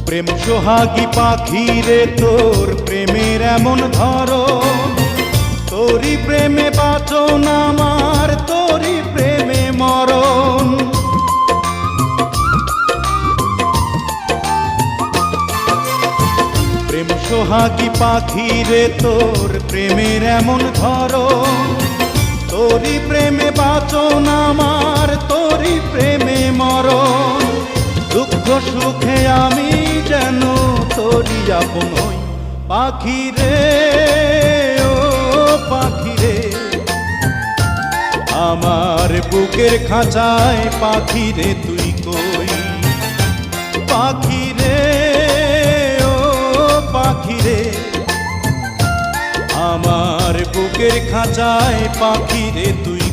প্রেম সোহাগী পাখি রে তোর প্রেমের এমন ধরন, তোরই প্রেমে বাঁচন আমার, তোরই প্রেমে মরণ। প্রেম সোহাগী পাখি রে তোর প্রেমের এমন ধরন, তোরই প্রেমে বাঁচন আমার, তোরই প্রেমে মরণ। দুঃখ সুখে আমি যেন তোরই আপন হই পাখি রে, ও পাখি রে। আমার বুকের খাঁচায় পাখি রে তুই কই, পাখি রে, ও পাখি রে। আমার বুকের খাঁচায় পাখি রে তুই